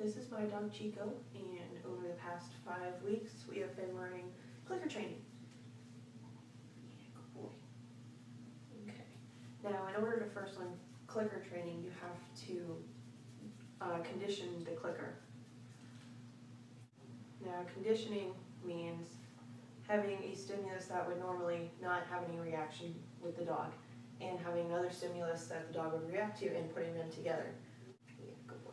This is my dog Chico, and over the past 5 weeks we have been learning clicker training. Yeah, good boy. Okay. Now, in order to first learn clicker training, you have to condition the clicker. Now, conditioning means having a stimulus that would normally not have any reaction with the dog, and having another stimulus that the dog would react to, and putting them together. Yeah, good boy.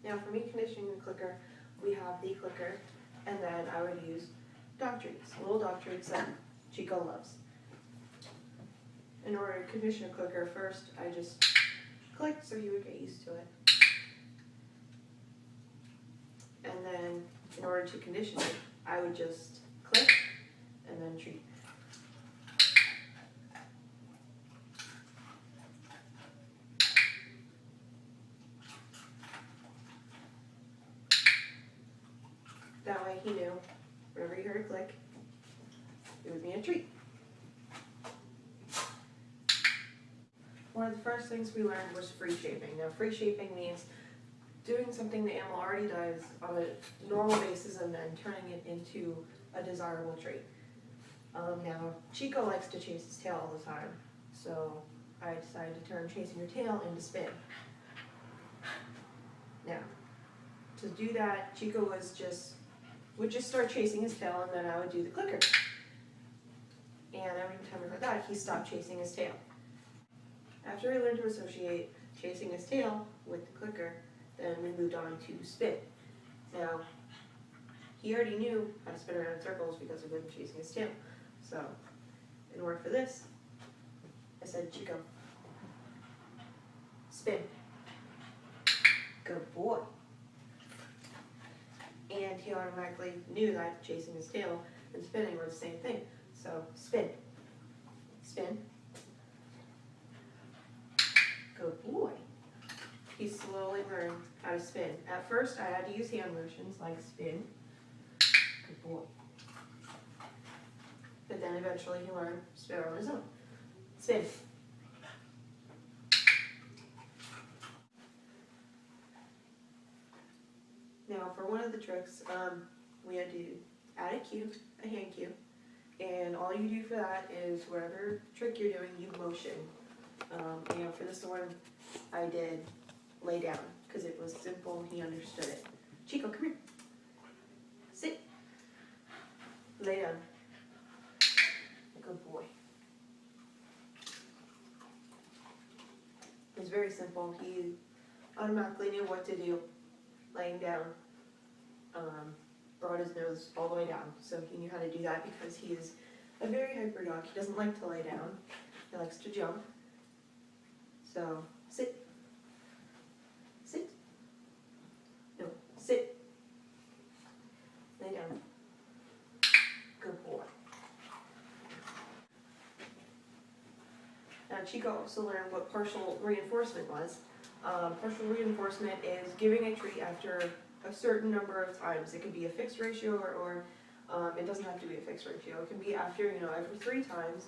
Now, for me conditioning the clicker, we have the clicker, and then I would use dog treats, little dog treats that Chico loves. In order to condition a clicker, first I just click so he would get used to it. And then in order to condition it, I would just click and then treat. That way he knew whenever he heard a click, it would be a treat. One of the first things we learned was free shaping. Now, free shaping means doing something the animal already does on a normal basis and then turning it into a desirable trait. Now, Chico likes to chase his tail all the time, so I decided to turn chasing your tail into spin. Now, to do that, Chico would just start chasing his tail, and then I would do the clicker. And every time I heard that, he stopped chasing his tail. After he learned to associate chasing his tail with the clicker, then we moved on to spin. Now, he already knew how to spin around in circles because of him chasing his tail. So, in order for this, I said, Chico, spin. Good boy. And he automatically knew that chasing his tail and spinning were the same thing. So, spin. Spin. Good boy. He slowly learned how to spin. At first, I had to use hand motions like spin. Good boy. But then eventually he learned to spin on his own. Spin. Now, for one of the tricks, we had to add a cue, a hand cue, and all you do for that is whatever trick you're doing, you motion. And for this one, I did lay down, because it was simple, he understood it. Chico, come here. Sit. Lay down. Good boy. It was very simple. He automatically knew what to do. Laying down, brought his nose all the way down, so he knew how to do that because he is a very hyper dog. He doesn't like to lay down. He likes to jump. So, sit. Sit. No, sit. Lay down. Good boy. Now, Chico also learned what partial reinforcement was. Partial reinforcement is giving a treat after a certain number of times. It could be a fixed ratio or it doesn't have to be a fixed ratio. It can be after, every 3 times,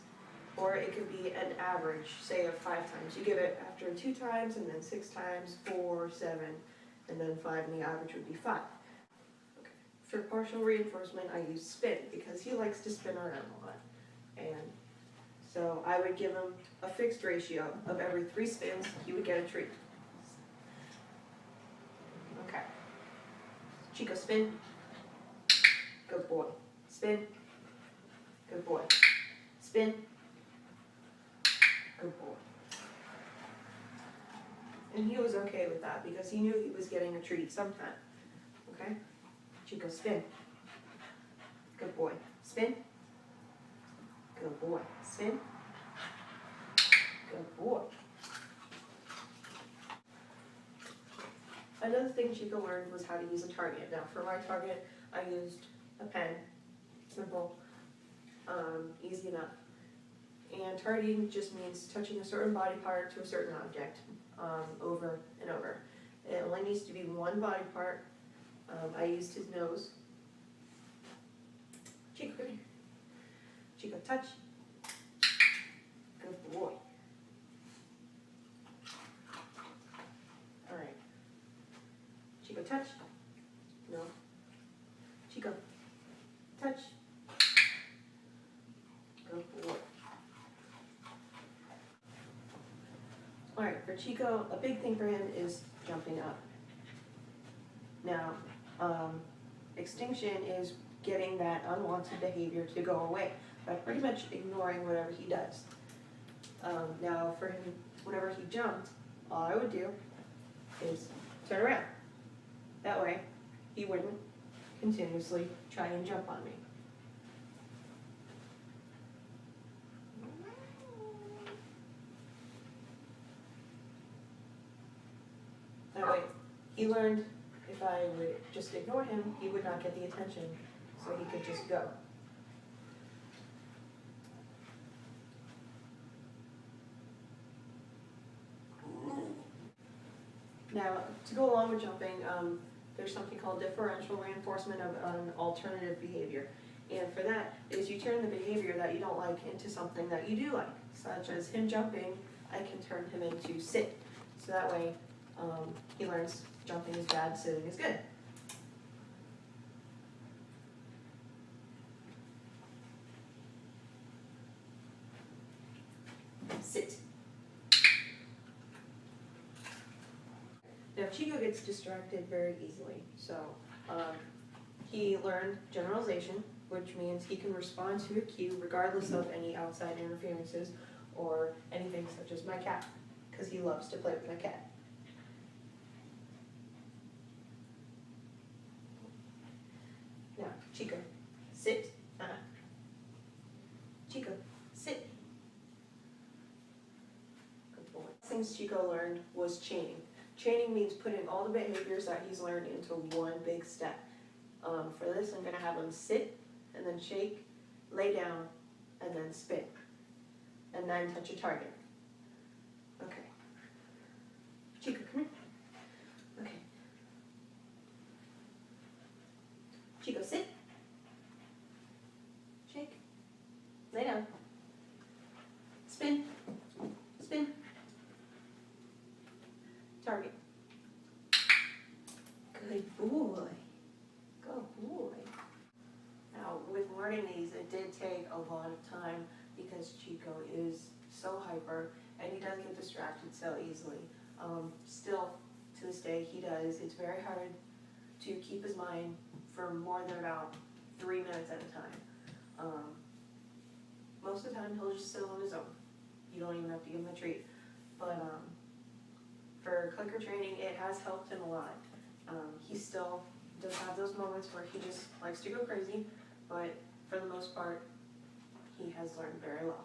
or it could be an average, say of 5 times. You give it after 2 times, and then 6 times, 4, 7, and then 5, and the average would be 5. Okay. For partial reinforcement, I use spin because he likes to spin around a lot. And so I would give him a fixed ratio of every 3 spins, he would get a treat. Okay. Chico, spin. Good boy. Spin. Good boy. Spin. Good boy. And he was okay with that because he knew he was getting a treat sometime. Okay? Chico, spin. Good boy. Spin. Good boy. Spin. Good boy. Another thing Chico learned was how to use a target. Now, for my target, I used a pen. Simple. Easy enough. And targeting just means touching a certain body part to a certain object over and over. It only needs to be one body part. I used his nose. Chico, come here. Chico, touch. Good boy. Alright. touch. No. Chico, touch. Good boy. Alright, for Chico, a big thing for him is jumping up. Now, extinction is getting that unwanted behavior to go away by pretty much ignoring whatever he does. Now, for him, whenever he jumped, all I would do is turn around. That way, he wouldn't continuously try and jump on me. That way, he learned if I would just ignore him, he would not get the attention, so he could just go. Now, to go along with jumping, there's something called differential reinforcement of an alternative behavior. And for that is you turn the behavior that you don't like into something that you do like, such as him jumping, I can turn him into sit. So that way, he learns jumping is bad, sitting is good. Sit. Now Chico gets distracted very easily, so he learned generalization, which means he can respond to a cue regardless of any outside interferences or anything such as my cat, because he loves to play with my cat. Now, Chico, sit. Chico, sit. Good boy. Things Chico learned was chaining. Chaining means putting all the behaviors that he's learned into one big step. For this, I'm going to have him sit, and then shake, lay down, and then spin. And then touch a target. Okay. Chico, come here. Okay. Chico, sit. Shake. Lay down. Spin. Spin. Target. Good boy. Good boy. Now, with learning these, it did take a lot of time because Chico is so hyper and he does get distracted so easily. Still, to this day, he does. It's very hard to keep his mind for more than about 3 minutes at a time. Most of the time, he'll just sit on his own. You don't even have to give him a treat. But for clicker training, it has helped him a lot. He still does have those moments where he just likes to go crazy, but for the most part, he has learned very well.